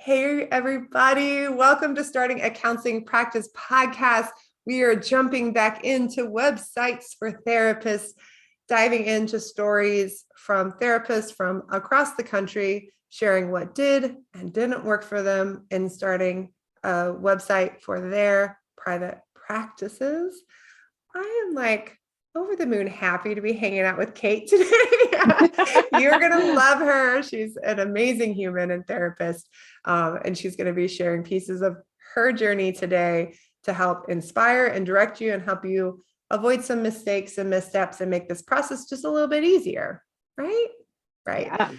Hey, everybody. Welcome to Starting a Counseling Practice podcast. We are jumping back into websites for therapists, diving into stories from therapists from across the country, sharing what did and didn't work for them in starting a website for their private practices. I am like over the moon happy to be hanging out with Kate today. You're going to love her. She's an amazing human and therapist. And she's going to be sharing pieces of her journey today to help inspire and direct you and help you avoid some mistakes and missteps and make this process just a little bit easier. Right? Right. Yeah.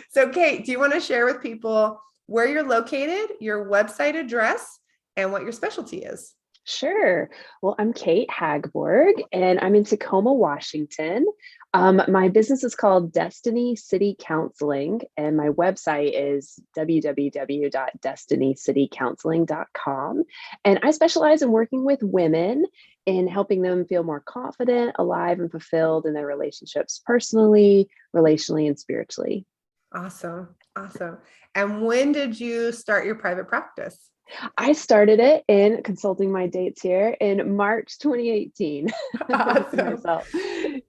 So Kate, do you want to share with people where you're located, your website address, and what your specialty is? Sure. Well, I'm Kate Hagborg, and I'm in Tacoma, Washington. My business is called Destiny City Counseling, and my website is www.destinycitycounseling.com. And I specialize in working with women in helping them feel more confident, alive, and fulfilled in their relationships personally, relationally, and spiritually. Awesome. Awesome. And when did you start your private practice? I started it in consulting my dates here in March 2018. Awesome.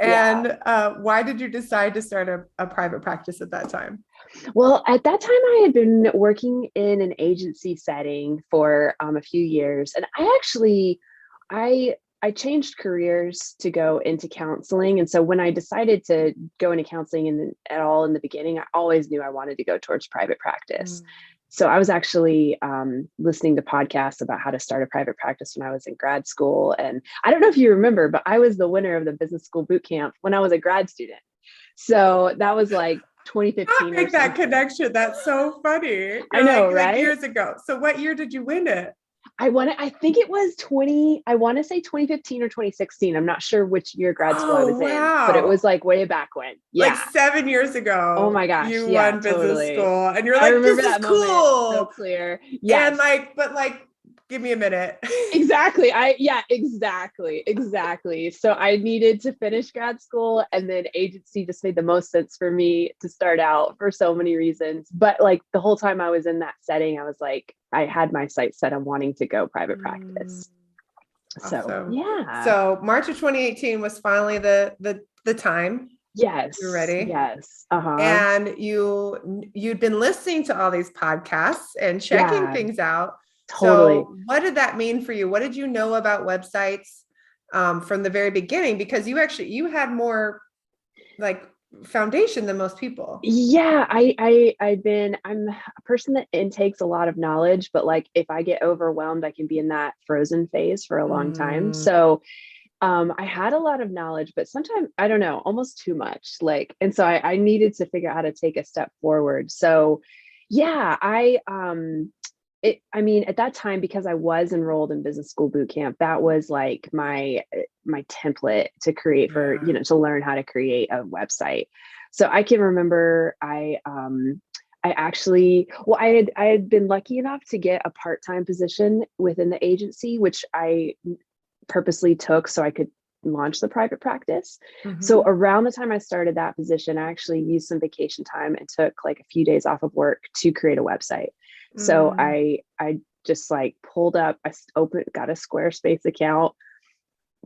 And why did you decide to start a private practice at that time? Well, at that time, I had been working in an agency setting for a few years, and I changed careers to go into counseling. And so when I decided to go into counseling at all in the beginning, I always knew I wanted to go towards private practice. So I was actually listening to podcasts about how to start a private practice when I was in grad school. And I don't know if you remember, but I was the winner of the business school boot camp when I was a grad student. So that was like 2015. Make that connection. That's so funny. You're I know, right? Like years ago. So what year did you win it? I think it was 2015 or 2016. I'm not sure which year grad school I was in, but it was like way back when. Yeah. Like 7 years ago. Oh my gosh. You won business school and you're like, I remember this that is cool. So clear. Yeah. And give me a minute. Exactly. Exactly. So I needed to finish grad school, and then agency just made the most sense for me to start out for so many reasons. But like the whole time I was in that setting, I was like, I had my sights set on wanting to go private practice. Awesome. So yeah. So March of 2018 was finally the time. Yes. You're ready. Yes. And you'd been listening to all these podcasts and checking things out. Totally. So what did that mean for you? What did you know about websites from the very beginning? Because you had more like foundation than most people. Yeah, I'm a person that intakes a lot of knowledge, but like if I get overwhelmed, I can be in that frozen phase for a long time. So I had a lot of knowledge, but sometimes I don't know, almost too much. And so I needed to figure out how to take a step forward. So yeah, at that time, because I was enrolled in business school boot camp, that was like my template to create for, to learn how to create a website. So I can remember I had been lucky enough to get a part-time position within the agency, which I purposely took so I could launch the private practice. So around the time I started that position, I actually used some vacation time and took like a few days off of work to create a website. So I just like pulled up, got a Squarespace account,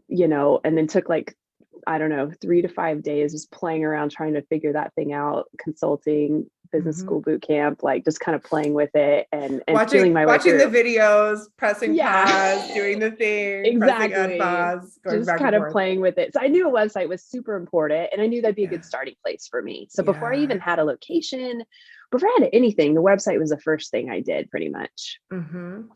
and then took like, I don't know, 3 to 5 days just playing around, trying to figure that thing out, consulting, business school boot camp, like just kind of playing with it and feeling my way through. Watching the videos, pressing pause, doing the thing, exactly. Pressing pause, going just back kind and of playing with it. So I knew a website was super important, and I knew that'd be a good starting place for me. So before I even had a location, before I had anything, the website was the first thing I did pretty much. And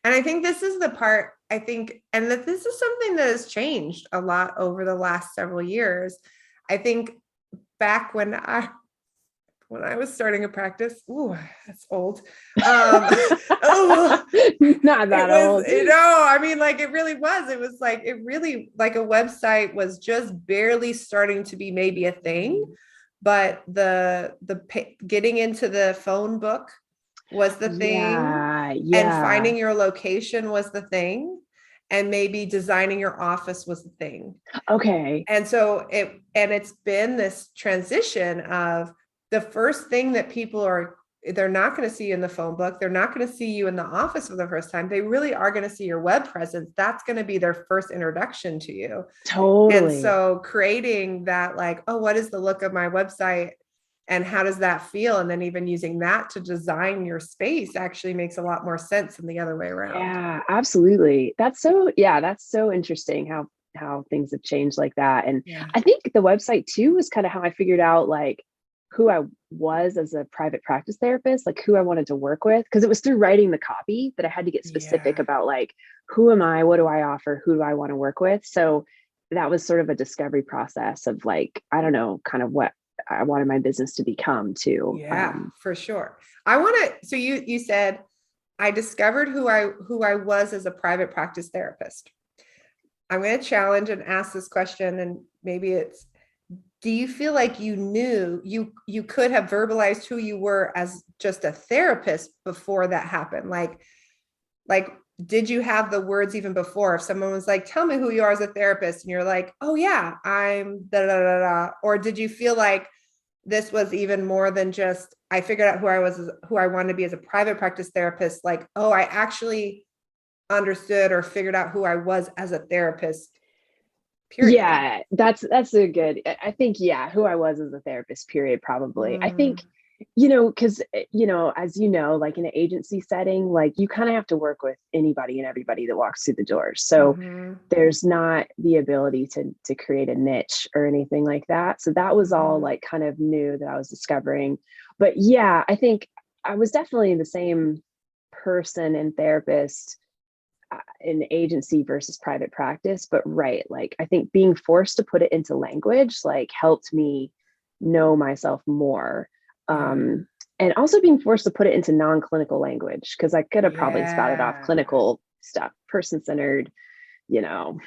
I think this is the part, and that this is something that has changed a lot over the last several years. I think back when I was starting a practice, that's old. Not that old. I mean, like it really was. It was like, a website was just barely starting to be maybe a thing, but the getting into the phone book was the thing. And finding your location was the thing. And maybe designing your office was the thing. Okay. And so it's been this transition of the first thing that people are they're not going to see you in the phone book. They're not going to see you in the office for the first time. They really are going to see your web presence. That's going to be their first introduction to you. And Totally. so creating that, like, oh, what is the look of my website and how does that feel? And then even using that to design your space actually makes a lot more sense than the other way around. Yeah, absolutely. That's so interesting how things have changed like that. And Yeah. I think the website too was kind of how I figured out like who I was as a private practice therapist, like who I wanted to work with. Cause it was through writing the copy that I had to get specific Yeah. about like, who am I? What do I offer? Who do I want to work with? So that was sort of a discovery process of like, I don't know, kind of what I wanted my business to become too. Yeah, for sure. I want to, so you said, I discovered who I was as a private practice therapist. I'm going to challenge and ask this question, and maybe it's, do you feel like you knew you could have verbalized who you were as just a therapist before that happened? Like did you have the words even before? If someone was like, tell me who you are as a therapist, and you're like, oh yeah, I'm da da da da, or did you feel like this was even more than just, I figured out who I wanted to be as a private practice therapist? Like, oh, I actually understood or figured out who I was as a therapist, period. Yeah, that's a good, I think, yeah, who I was as a therapist, period, probably. I Mm, think, because, as you know, like in an agency setting, like you kind of have to work with anybody and everybody that walks through the doors. So mhm, there's not the ability to create a niche or anything like that. So that was all mhm. like kind of new that I was discovering. But yeah, I think I was definitely the same person and therapist in agency versus private practice. But right, like I think being forced to put it into language like helped me know myself more. Yeah. And also being forced to put it into non-clinical language, because I could have probably spouted off Yeah. clinical stuff, person-centered, you know,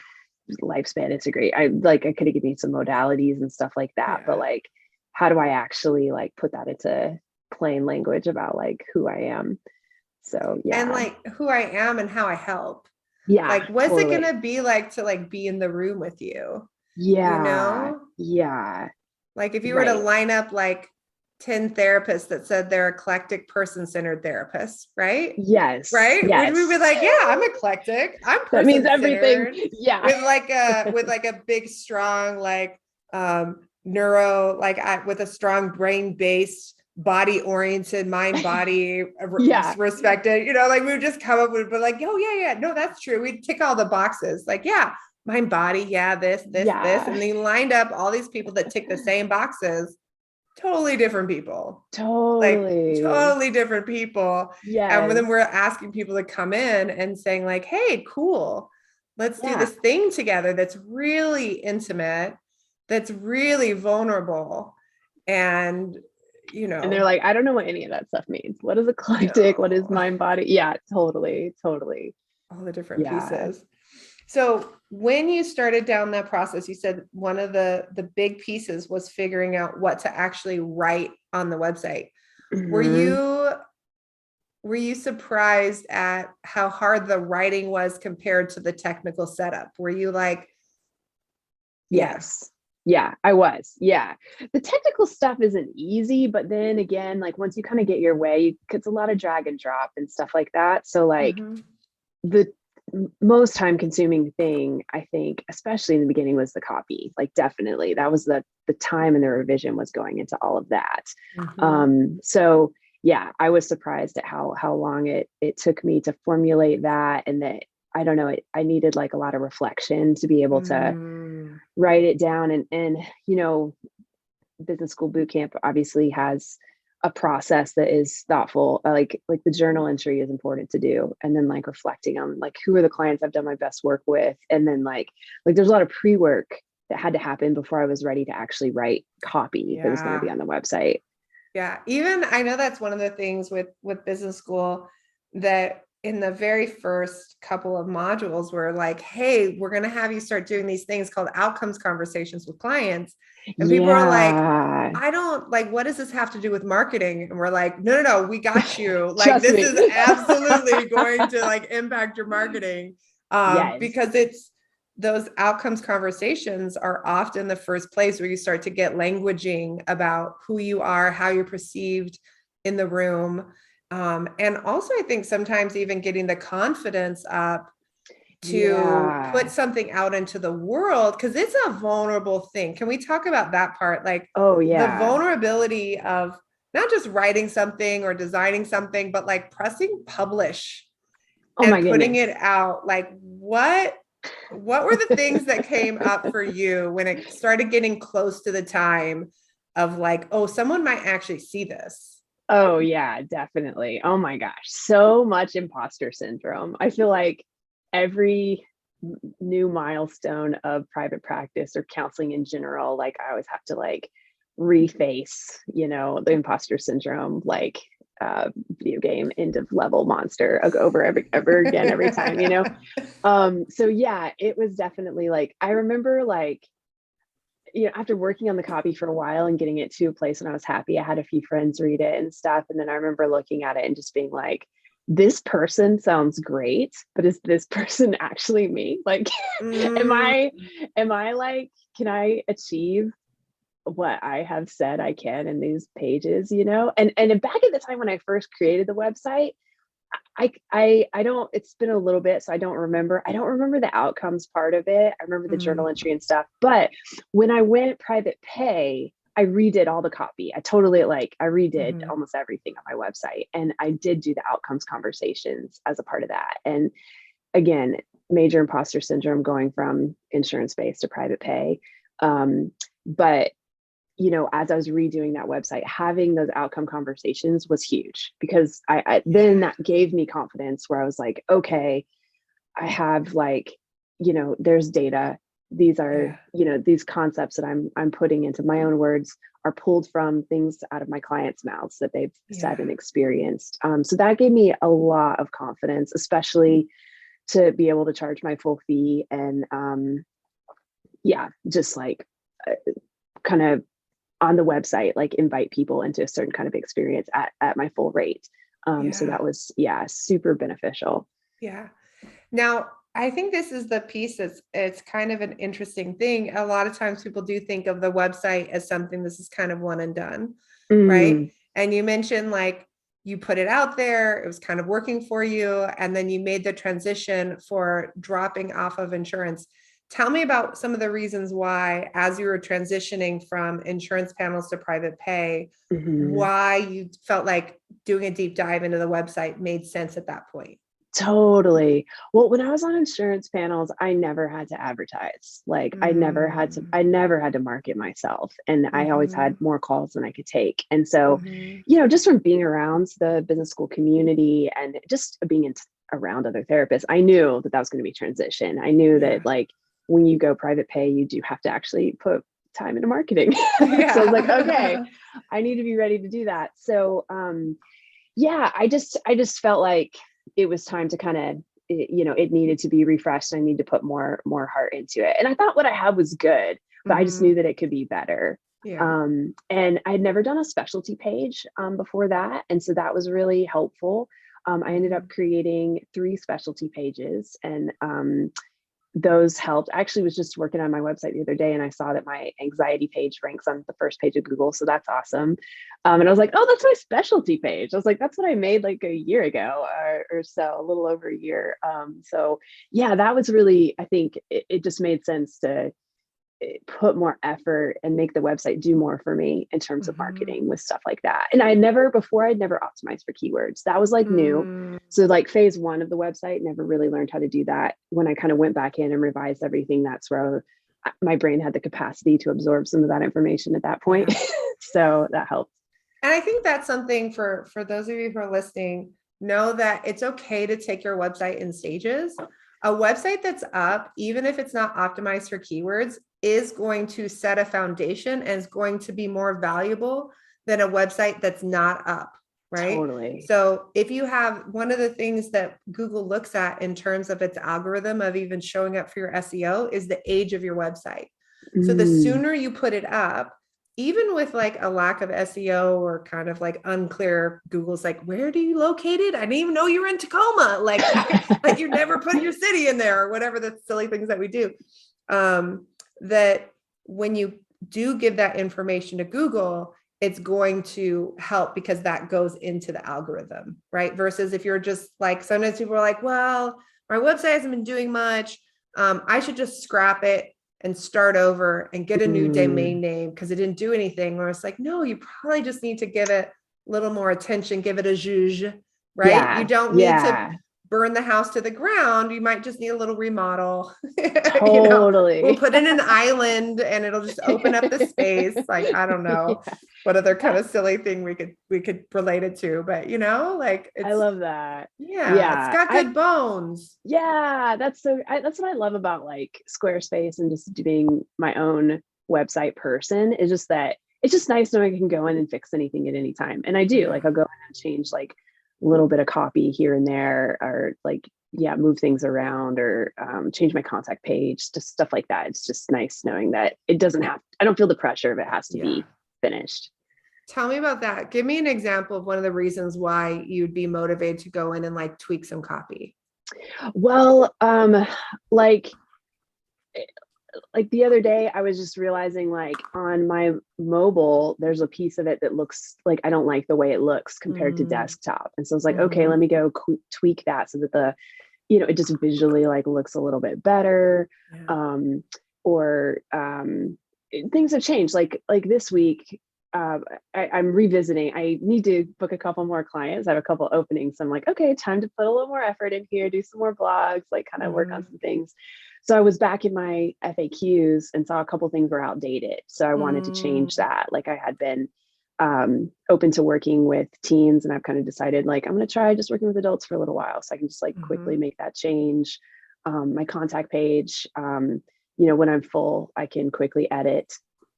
lifespan integrate. I could have given you some modalities and stuff like that, but Yeah. like how do I actually like put that into plain language about like who I am? So And yeah. like who I am and how I help. Yeah, Like, what's it totally. gonna be like to like be in the room with you? You Yeah. know? Yeah. Like if you were to Right. line up like 10 therapists that said they're eclectic person-centered therapists, right? Yes. Right? Would we be Yes. like, yeah, I'm eclectic, I'm That means everything. person-centered, Yeah. with like a big, strong, like neuro, like with a strong brain-based, body-oriented, mind-body Yeah. respected, like we would just come up with, but like, oh yeah, yeah, no, that's true. We'd tick all the boxes. Like, yeah, mind, body, yeah, this. Yeah. And they lined up all these people that tick the same boxes, totally different people, like Totally. totally different people. And then we're Yes. asking people to come in and saying, like, hey, cool, let's do Yeah. this thing together that's really intimate, that's really vulnerable. And, And they're like, I don't know what any of that stuff means. What is eclectic? What is no, mind body? Yeah, totally. Totally. all the different Yeah. pieces. So when you started down that process, you said one of the big pieces was figuring out what to actually write on the website. Were Hmm. you were you surprised at how hard the writing was compared to the technical setup? Were you like, yeah, Yes. Yeah, I was. Yeah. The technical stuff isn't easy, but then again, like once you kind of get your way, it's a lot of drag and drop and stuff like that. So like mhm, the most time consuming thing, I think, especially in the beginning, was the copy. Like definitely that was the time, and the revision was going into all of that. mhm, So yeah, I was surprised at how long it took me to formulate that, and that I don't know, I needed like a lot of reflection to be able to mm, write it down. And business school boot camp obviously has a process that is thoughtful. Like the journal entry is important to do, and then like reflecting on like who are the clients I've done my best work with, and then like there's a lot of pre-work that had to happen before I was ready to actually write copy that was going to be yeah. on the website. Yeah, even I know that's one of the things with business school, that in the very first couple of modules we're like, hey, we're going to have you start doing these things called outcomes conversations with clients. And people are like, Yeah, I don't like, what does this have to do with marketing? And we're like, no, no, no, we got you. Like, trust this me. is absolutely going to like impact your marketing. Yes. Because it's those outcomes conversations are often the first place where you start to get languaging about who you are, how you're perceived in the room. And also, I think sometimes even getting the confidence up to put something out into the world, because it's a vulnerable thing. Can we talk about that part? Like Oh the yeah. vulnerability of not just writing something or designing something, but like pressing publish Oh my and putting goodness. it out. Like what were the things that came up for you when it started getting close to the time of like, oh, someone might actually see this? Oh yeah, definitely. Oh my gosh, so much imposter syndrome. I feel like every new milestone of private practice or counseling in general, like I always have to like reface, the imposter syndrome, like video game end of level monster over ever again every time. So yeah, it was definitely like I remember like after working on the copy for a while and getting it to a place when I was happy, I had a few friends read it and stuff. And then I remember looking at it and just being like, this person sounds great, but is this person actually me? Like, am I like, can I achieve what I have said I can in these pages, And back at the time when I first created the website, I don't, it's been a little bit, so I don't remember. I don't remember the outcomes part of it. I remember the journal entry and stuff. But when I went private pay, I redid all the copy. I redid almost everything on my website. And I did do the outcomes conversations as a part of that. And again, major imposter syndrome going from insurance-based to private pay. But as I was redoing that website, having those outcome conversations was huge because then that gave me confidence where I was like, okay, I have like, there's data. These are, these concepts that I'm putting into my own words are pulled from things out of my clients' mouths that they've said and experienced. So that gave me a lot of confidence, especially to be able to charge my full fee and just like kind of on the website, like invite people into a certain kind of experience at my full rate. So that was, super beneficial. Yeah. Now, I think this is the piece that's it's kind of an interesting thing. A lot of times people do think of the website as something this is kind of one and done, right? And you mentioned like you put it out there, it was kind of working for you, and then you made the transition for dropping off of insurance. Tell me about some of the reasons why, as you were transitioning from insurance panels to private pay, why you felt like doing a deep dive into the website made sense at that point. Totally. Well, when I was on insurance panels, I never had to advertise. Like I never had to market myself. And I always had more calls than I could take. And so, just from being around the business school community and just being around other therapists, I knew that was going to be transition. I knew that like when you go private pay, you do have to actually put time into marketing. So I was like, okay, I need to be ready to do that. So, I just felt like it was time to kind of, it needed to be refreshed. I need to put more heart into it. And I thought what I had was good, but I just knew that it could be better. And I had never done a specialty page before that. And so that was really helpful. I ended up creating 3 specialty pages and those helped. I actually was just working on my website the other day and I saw that my anxiety page ranks on the first page of Google. So that's awesome. And I was like, oh, that's my specialty page. I was like, that's what I made like a year ago or so, a little over a year. So yeah, that was really, I think it just made sense to put more effort and make the website do more for me in terms of marketing with stuff like that. And I'd never optimized for keywords. That was like new. So like phase 1 of the website, never really learned how to do that. When I kind of went back in and revised everything, that's where my brain had the capacity to absorb some of that information at that point. So that helped. And I think that's something for those of you who are listening, know that it's okay to take your website in stages. A website that's up, even if it's not optimized for keywords, is going to set a foundation and is going to be more valuable than a website that's not up, right? Totally. So if you have one of the things that Google looks at in terms of its algorithm of even showing up for your SEO is the age of your website. So the sooner you put it up, even with like a lack of SEO or kind of like unclear, Google's like, where do you located? I didn't even know you were in Tacoma. Like, like you never put your city in there or whatever the silly things that we do. That when you do give that information to Google, it's going to help because that goes into the algorithm, right? Versus if you're just like, sometimes people are like, well, my website hasn't been doing much. I should just scrap it and start over and get a new domain name because it didn't do anything. Where it's like, no, you probably just need to give it a little more attention, give it a zhuzh, right? Yeah. You don't need to burn the house to the ground. You might just need a little remodel. Totally. We'll put in an island and it'll just open up the space. Like, I don't know what other kind of silly thing we could relate it to, but like I love that. It's got good bones. Yeah, that's what I love about like Squarespace and just being my own website person, is just that it's just nice knowing I can go in and fix anything at any time. And I do, like, I'll go in and change like a little bit of copy here and there, or like, move things around, or change my contact page, just stuff like that. It's just nice knowing that I don't feel the pressure of it has to be finished. Tell me about that. Give me an example of one of the reasons why you'd be motivated to go in and like tweak some copy. Well, like the other day, I was just realizing, like, on my mobile, there's a piece of it that looks like I don't like the way it looks compared to desktop. And so I was like, okay, let me go tweak that so that it just visually like looks a little bit better. Things have changed. Like this week, I'm revisiting. I need to book a couple more clients. I have a couple openings. So I'm like, okay, time to put a little more effort in here, do some more blogs, like kind of work on some things. So I was back in my FAQs and saw a couple things were outdated. So I wanted to change that. Like, I had been open to working with teens, and I've kind of decided, like, I'm going to try just working with adults for a little while, so I can just like quickly make that change. My contact page, when I'm full, I can quickly edit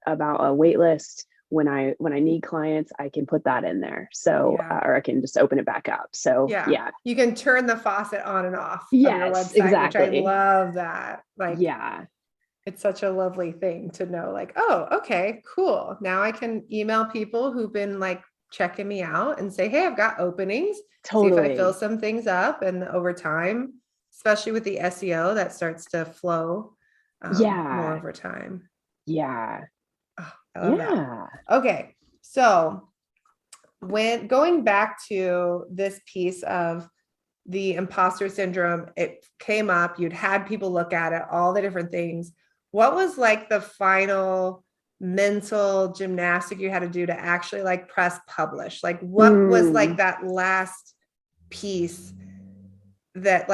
about a wait list. When I need clients, I can put that in there. So, or I can just open it back up. So you can turn the faucet on and off on your website, exactly. which I love that. Like, it's such a lovely thing to know, like, oh, okay, cool. Now I can email people who've been like checking me out and say, hey, I've got openings. See if I fill some things up. And over time, especially with the SEO, that starts to flow more over time. Oh, I love that. Okay. So when going back to this piece of the imposter syndrome, it came up, you'd had people look at it, all the different things. What was like the final mental gymnastic you had to do to actually like press publish? Like, what was like that last piece that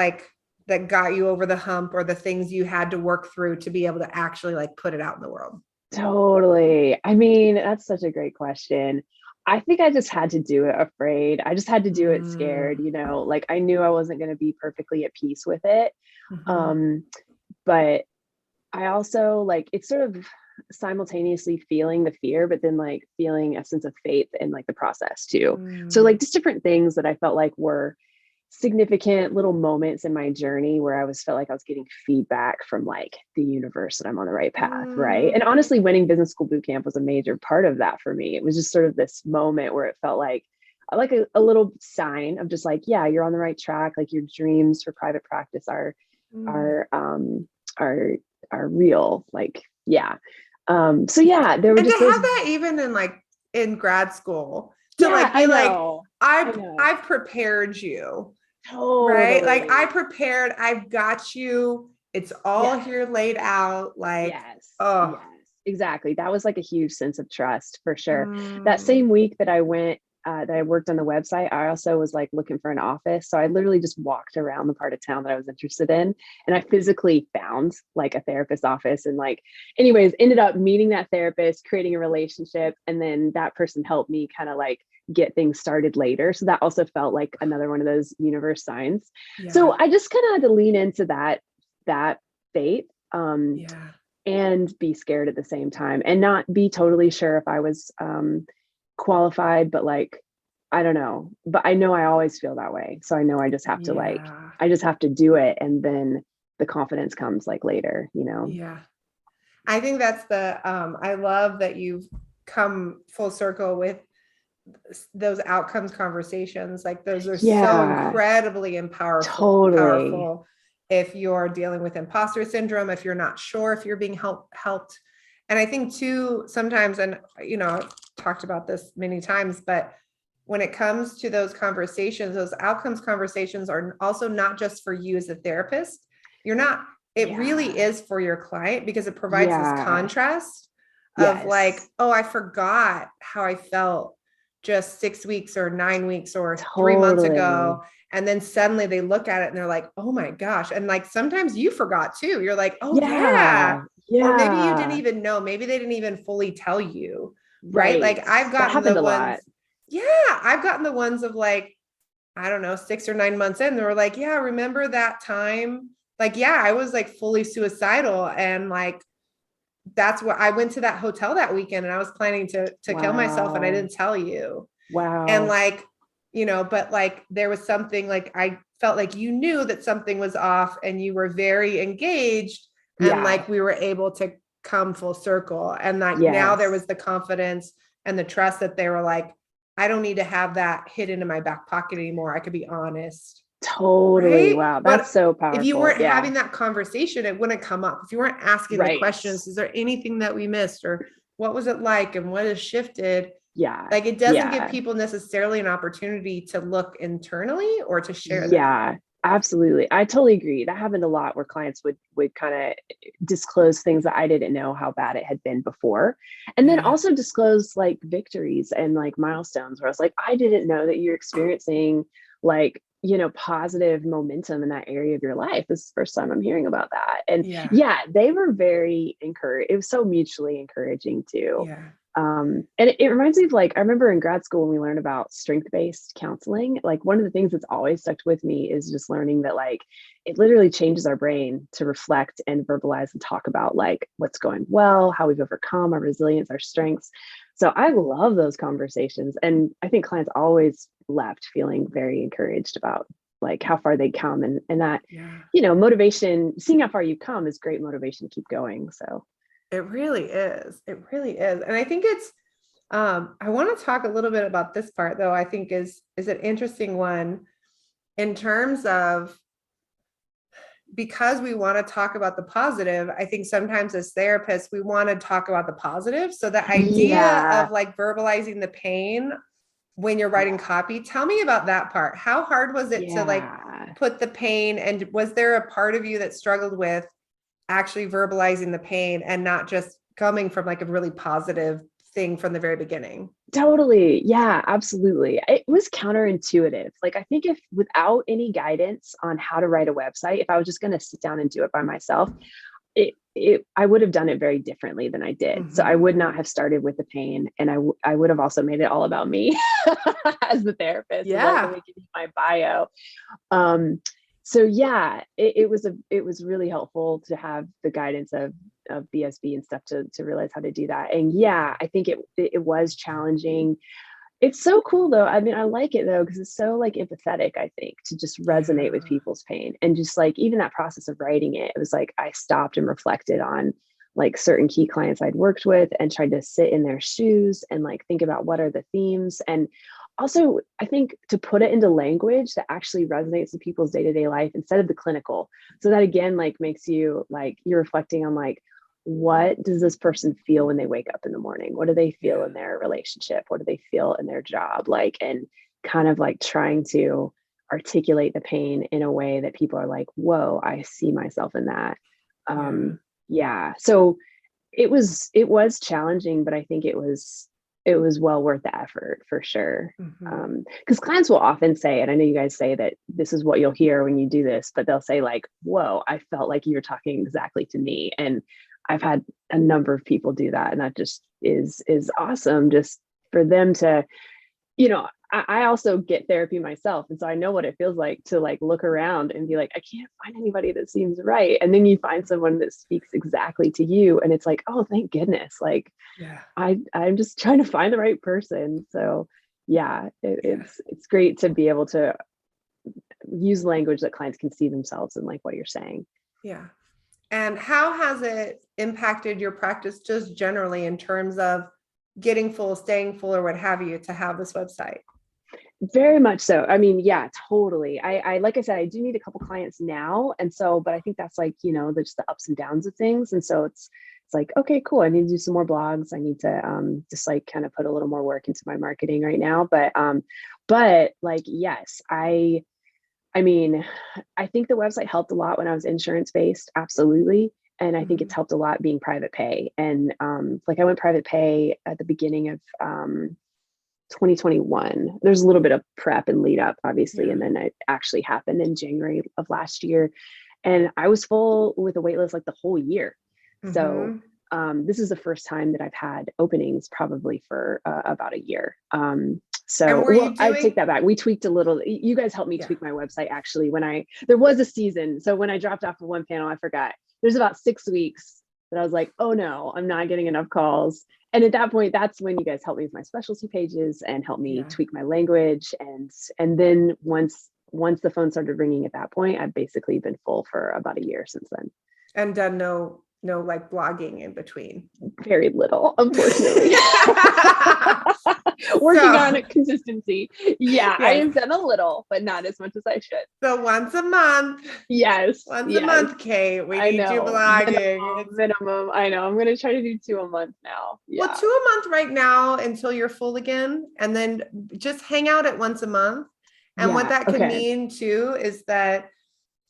got you over the hump, or the things you had to work through to be able to actually like put it out in the world? Totally. I mean, that's such a great question. I think I just had to do it afraid. I just had to do it scared, like I knew I wasn't going to be perfectly at peace with it. But I also, like, it's sort of simultaneously feeling the fear, but then like feeling a sense of faith in like the process too. So like just different things that I felt like were significant little moments in my journey where I felt like I was getting feedback from like the universe that I'm on the right path. Right. And honestly, winning business school boot camp was a major part of that for me. It was just sort of this moment where it felt like a little sign of just like, yeah, you're on the right track. Like, your dreams for private practice are real. Like, so there were and just to have that even in grad school, to I've prepared you. Totally. Right? Like, I prepared, I've got you. It's all here laid out. Like, yes, exactly. That was like a huge sense of trust for sure. That same week that I went, that I worked on the website, I also was like looking for an office. So I literally just walked around the part of town that I was interested in, and I physically found like a therapist office, and like, anyways, ended up meeting that therapist, creating a relationship. And then that person helped me kind of like get things started later. So that also felt like another one of those universe signs. So I just kind of had to lean into that faith, and be scared at the same time, and not be totally sure if I was qualified, but like, I don't know, but I know I always feel that way. So I know I just have to I just have to do it. And then the confidence comes like later, Yeah. I think that's I love that you've come full circle with those outcomes conversations. Like, those are so incredibly powerful if you're dealing with imposter syndrome, if you're not sure if you're being helped. And I think too, sometimes, and talked about this many times, but when it comes to those conversations, those outcomes conversations are also not just for you as a therapist. You're not, it really is for your client, because it provides this contrast of like, oh, I forgot how I felt just 6 weeks or 9 weeks or 3 months ago. And then suddenly they look at it and they're like, oh my gosh. And like, sometimes you forgot too. You're like, oh yeah. Or maybe you didn't even know. Maybe they didn't even fully tell you. Right. Like I've gotten the ones. Yeah. I've gotten the ones of like, I don't know, 6 or 9 months in, they were like, yeah, remember that time? Like, yeah, I was like fully suicidal. And like, that's what I went to that hotel that weekend and I was planning to kill myself and I didn't tell you. Wow. And like, you know, but like there was something like, I felt like you knew that something was off and you were very engaged and like we were able to come full circle. And like now there was the confidence and the trust that they were like, I don't need to have that hidden in my back pocket anymore. I could be honest. Totally. Right? Wow. That's so powerful. If you weren't having that conversation, it wouldn't come up. If you weren't asking the questions, is there anything that we missed, or what was it like and what has shifted? Yeah. Like it doesn't give people necessarily an opportunity to look internally or to share that. Absolutely. I totally agree. That happened a lot where clients would kind of disclose things that I didn't know how bad it had been before. And then also disclose like victories and like milestones where I was like, I didn't know that you're experiencing like, you know, positive momentum in that area of your life. This is the first time I'm hearing about that. And they were very encouraged. It was so mutually encouraging too. And it reminds me of like, I remember in grad school when we learned about strength-based counseling, like one of the things that's always stuck with me is just learning that like, it literally changes our brain to reflect and verbalize and talk about like what's going well, how we've overcome our resilience, our strengths. So I love those conversations. And I think clients always left feeling very encouraged about like how far they come and that, you know, motivation, seeing how far you've come is great motivation to keep going. So it really is. It really is. And I think it's, I want to talk a little bit about this part though, I think is an interesting one in terms of, because we want to talk about the positive, I think sometimes as therapists, we want to talk about the positive. So the idea of like verbalizing the pain when you're writing copy, tell me about that part. How hard was it to like put the pain, and was there a part of you that struggled with actually verbalizing the pain and not just coming from like a really positive thing from the very beginning? Totally. Yeah, absolutely. It was counterintuitive. Like, I think if without any guidance on how to write a website, if I was just going to sit down and do it by myself, I would have done it very differently than I did. So I would not have started with the pain. And I would have also made it all about me as the therapist. Like, let me give you my bio. So yeah, it was really helpful to have the guidance of BSB and stuff to realize how to do that. And yeah, I think it was challenging. It's so cool though. I mean, I like it though, because it's so like empathetic, I think, to just resonate with people's pain. And just like, even that process of writing it was like, I stopped and reflected on like certain key clients I'd worked with and tried to sit in their shoes and like think about what are the themes. And also, I think to put it into language that actually resonates with people's day-to-day life instead of the clinical. So that again, like makes you like, you're reflecting on like, what does this person feel when they wake up in the morning? What do they feel in their relationship? What do they feel in their job? Like, and kind of like trying to articulate the pain in a way that people are like, whoa, I see myself in that. So it was challenging, but I think it was well worth the effort for sure. Because clients will often say, and I know you guys say that this is what you'll hear when you do this, but they'll say like, whoa, I felt like you were talking exactly to me. And I've had a number of people do that. And that just is awesome, just for them to, you know, I also get therapy myself. And so I know what it feels like to like look around and be like, I can't find anybody that seems right. And then you find someone that speaks exactly to you. And it's like, oh, thank goodness. Like, I'm just trying to find the right person. So yeah, it's great to be able to use language that clients can see themselves in, like what you're saying. Yeah. And how has it impacted your practice just generally in terms of getting full, staying full, or what have you, to have this website? Very much so. I mean, yeah, totally. I like I said, I do need a couple clients now. And so, but I think that's like, you know, there's the ups and downs of things. And so it's it's like, okay, cool. I need to do some more blogs. I need to just like kind of put a little more work into my marketing right now. But like, yes, I mean, I think the website helped a lot when I was insurance based. Absolutely. And I think it's helped a lot being private pay. And like I went private pay at the beginning of 2021. There's a little bit of prep and lead up, obviously. And then it actually happened in January of last year. And I was full with a wait list like the whole year. So this is the first time that I've had openings probably for about a year. So well, I take that back. We tweaked a little. You guys helped me tweak my website actually there was a season. So when I dropped off of one panel, I forgot. There's about 6 weeks that I was like, oh no, I'm not getting enough calls. And at that point, that's when you guys helped me with my specialty pages and helped me tweak my language. And then once the phone started ringing at that point, I've basically been full for about a year since then. And done no like blogging in between. Very little, unfortunately. Working on it, consistency. Yeah, I have done a little, but not as much as I should. So once a month. Yes. Once a month, Kate. We need you blogging. Minimum. I know. I'm going to try to do 2 a month now. Yeah. Well, 2 a month right now until you're full again. And then just hang out at once a month. And what that can mean too is that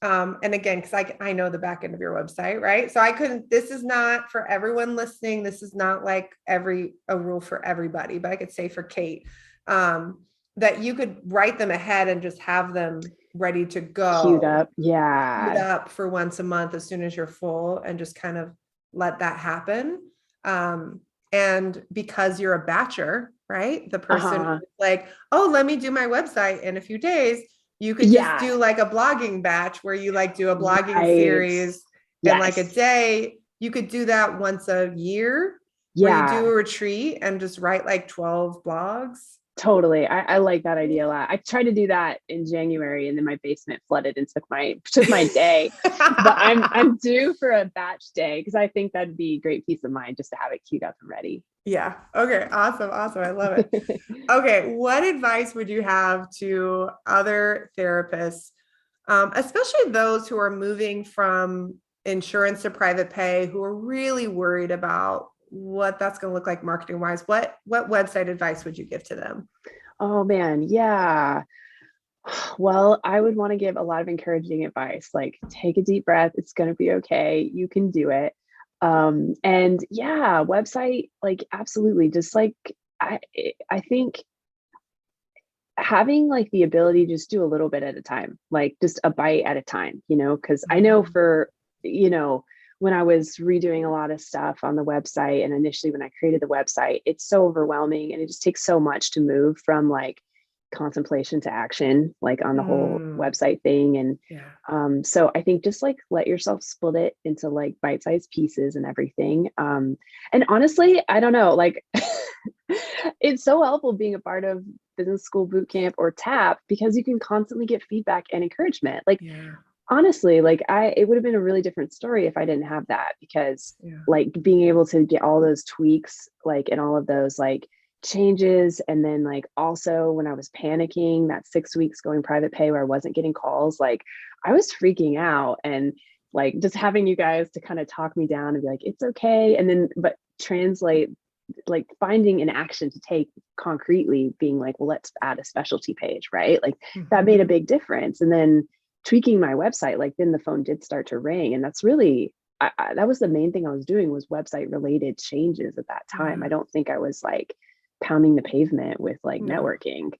and again, because I know the back end of your website, right? So this is not for everyone listening. This is not like a rule for everybody, but I could say for Kate, that you could write them ahead and just have them ready to go. Queued up. Yeah. Queued up for once a month as soon as you're full and just kind of let that happen. And because you're a batcher, right? The person like, oh, let me do my website in a few days. You could just do like a blogging batch where you like do a blogging series in like a day. You could do that once a year where you do a retreat and just write like 12 blogs. Totally. I like that idea a lot. I tried to do that in January and then my basement flooded and took my day. But I'm due for a batch day because I think that'd be great peace of mind just to have it queued up and ready. Yeah. Okay. Awesome. I love it. Okay. What advice would you have to other therapists, especially those who are moving from insurance to private pay, who are really worried about what that's going to look like marketing wise? What website advice would you give to them? Oh man. Yeah. Well, I would want to give a lot of encouraging advice, like take a deep breath. It's going to be okay. You can do it. And yeah, website, like, absolutely. Just like, I think having like the ability to just do a little bit at a time, like just a bite at a time, cause I know when I was redoing a lot of stuff on the website and initially when I created the website, it's so overwhelming and it just takes so much to move from like contemplation to action, like on the whole website thing. And so I think just like let yourself split it into like bite-sized pieces and everything. And honestly, I don't know, like it's so helpful being a part of business school boot camp or TAP because you can constantly get feedback and encouragement. Like honestly, like it would have been a really different story if I didn't have that because like being able to get all those tweaks, like, and all of those like changes. And then like also when I was panicking that 6 weeks going private pay where I wasn't getting calls, like I was freaking out and like just having you guys to kind of talk me down and be like, it's okay. And then, but translate, like finding an action to take concretely being like, well, let's add a specialty page, right? Like that made a big difference. And then tweaking my website, like then the phone did start to ring. And that's really, that was the main thing I was doing was website related changes at that time. I don't think I was like pounding the pavement with like networking.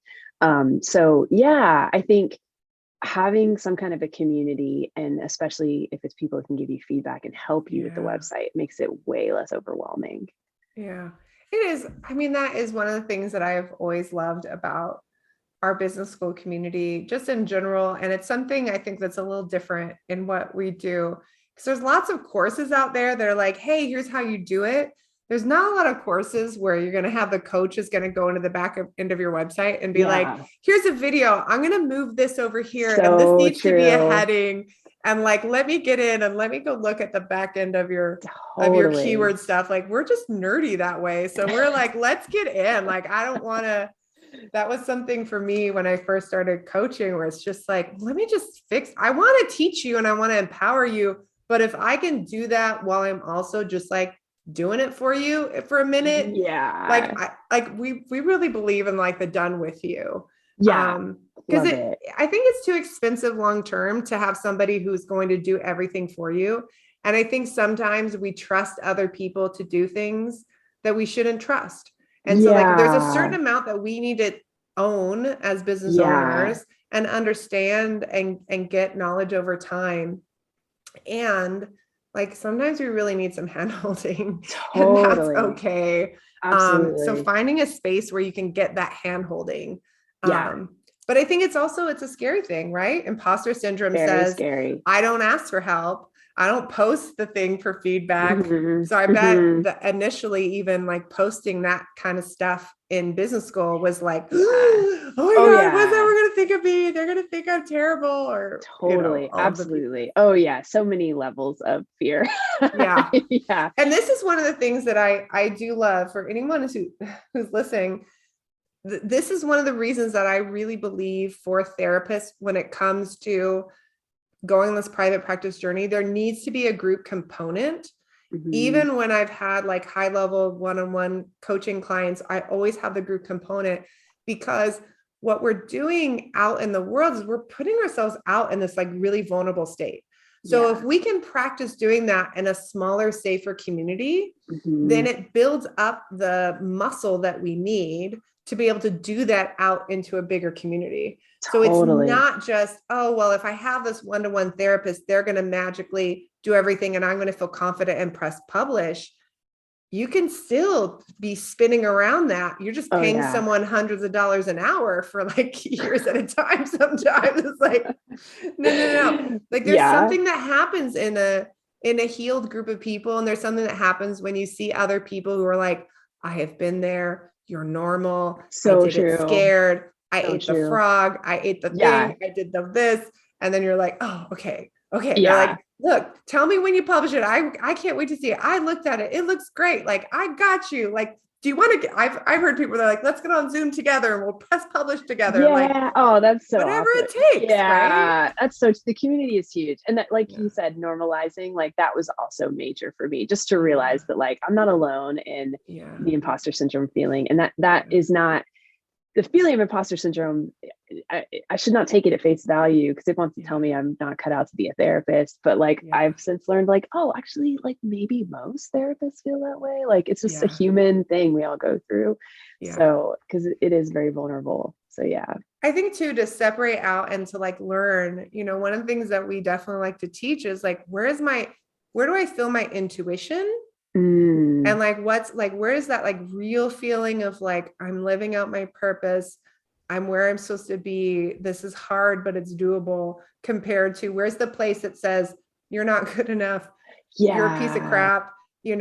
So yeah, I think having some kind of a community and especially if it's people who can give you feedback and help you with the website makes it way less overwhelming. Yeah, it is. I mean, that is one of the things that I've always loved about our business school community, just in general. And it's something I think that's a little different in what we do. Because there's lots of courses out there that are like, hey, here's how you do it. There's not a lot of courses where you're going to have the coach is going to go into the end of your website and be like, here's a video. I'm going to move this over here. And this needs to be a heading. And like, let me get in and let me go look at the back end of your keyword stuff. Like, we're just nerdy that way. So we're like, let's get in. Like, I don't want to, that was something for me when I first started coaching where it's just like, let me just I want to teach you and I want to empower you. But if I can do that while I'm also just like doing it for you for a minute. Yeah. We really believe in like the done with you. Yeah. Because Love it. I think it's too expensive long term to have somebody who's going to do everything for you. And I think sometimes we trust other people to do things that we shouldn't trust. And so like there's a certain Yeah. amount that we need to own as business Yeah. owners and understand and get knowledge over time. And like sometimes we really need some hand holding, and that's Totally. okay. So Absolutely. finding a space where you can get that hand holding. Yeah. But I think it's a scary thing, right? Imposter syndrome Very says, scary. I don't ask for help. I don't post the thing for feedback. Mhm. So I bet Mhm. that initially even like posting that kind of stuff in business school was like, Yeah. oh my Oh God, what's yeah. everyone going to think of me? They're going to think I'm terrible, or, Totally. all of the people. Absolutely. Oh yeah. So many levels of fear. Yeah. Yeah. And this is one of the things that I do love for anyone who's listening. This is one of the reasons that I really believe for therapists when it comes to going on this private practice journey, there needs to be a group component. Mhm. Even when I've had like high level one-on-one coaching clients, I always have the group component, because what we're doing out in the world is we're putting ourselves out in this like really vulnerable state. So if Yeah. we can practice doing that in a smaller, safer community, then Mhm. it builds up the muscle that we need to be able to do that out into a bigger community. So it's Totally. not just, oh, well, if I have this one-to-one therapist, they're going to magically do everything and I'm going to feel confident and press publish. You can still be spinning around that. You're just Oh paying yeah. someone hundreds of dollars an hour for like years at a time. Sometimes it's like, no. Like there's Yeah. something that happens in a healed group of people. And there's something that happens when you see other people who are like, I have been there. You're normal. I So did it true. scared. I So ate the true. frog. I ate the Yeah. thing. I did the this. And then you're like, oh, okay. Okay. They're Yeah. like, look, tell me when you publish it. I can't wait to see it. I looked at it. It looks great. Like, I got you. Like, do you want to get, I've heard people, they're like, let's get on Zoom together and we'll press publish together. I'm like, Yeah. Oh, that's so whatever awesome. it takes, right? Yeah. That's so, the community is huge. And that, like Yeah. you said, normalizing, like that was also major for me, just to Yeah. realize that like I'm not alone in Yeah. the imposter syndrome feeling. And that Yeah. is not the feeling of imposter syndrome. I should not take it at face value because it wants to tell Yeah. me I'm not cut out to be a therapist. But like Yeah. I've since learned, like, oh, actually, like maybe most therapists feel that way. Like it's just a Yeah. human thing we all go through. Yeah. So because it is very vulnerable. So yeah. I think too, to separate out and to like learn, one of the things that we definitely like to teach is like, where do I feel my intuition? Mm, And like, what's like, where is that like real feeling of like, I'm living out my purpose. I'm where I'm supposed to be. This is hard, but it's doable, compared to where's the place that says, you're not good enough. You're a piece of yeah, crap. You're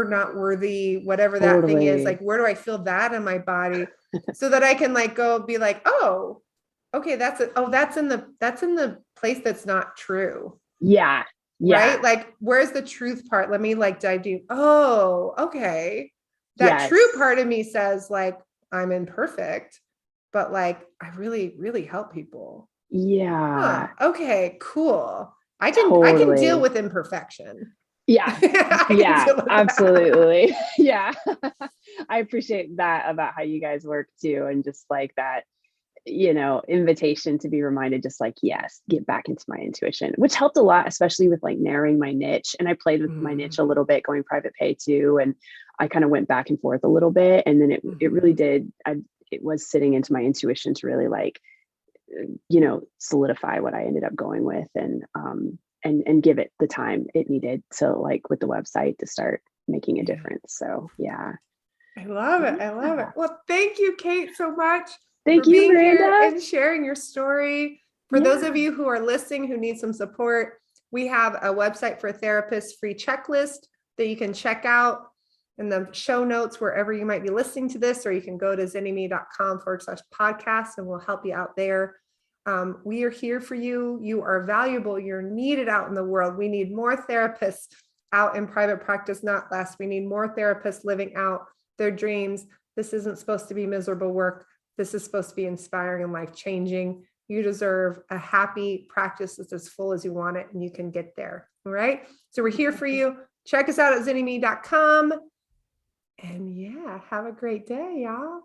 not worthy, whatever that thing is. Like, totally. where do I feel that in my body so that I can like go be like, oh, okay, that's it. Oh, that's in the place that's not true. Yeah, Right? yeah, Like, where's the truth part? Let me like dive deep. Oh, okay. That true yes, part of me says like, I'm imperfect, but like, I really, really help people. Huh. yeah, Okay, cool. I can deal totally. with imperfection. Yeah, I can yeah, deal with that. absolutely. Yeah. I appreciate that about how you guys work too. And just like that, invitation to be reminded, just like, yes, get back into my intuition, which helped a lot, especially with like narrowing my niche. And I played with my niche Mhm, a little bit going private pay too. And I kind of went back and forth a little bit. And then it really mhm. did. It was sitting into my intuition to really like, solidify what I ended up going with, and give it the time it needed to, like with the website, to start making a Yeah. difference. So yeah. I love it. I love it. Yeah. Well, thank you, Kate, so much for Thank you, being here Miranda. and sharing your story. For those of Yeah. you who are listening who need some support, we have a website for therapists free checklist that you can check out in the show notes wherever you might be listening to this, or you can go to zennyme.com/podcast and we'll help you out there. We are here for you. You are valuable. You're needed out in the world. We need more therapists out in private practice, not less. We need more therapists living out their dreams. This isn't supposed to be miserable work. This is supposed to be inspiring and life-changing. You deserve a happy practice that's as full as you want it, and you can get there. All right. So we're here for you. Check us out at zennyme.com. And yeah, have a great day, y'all.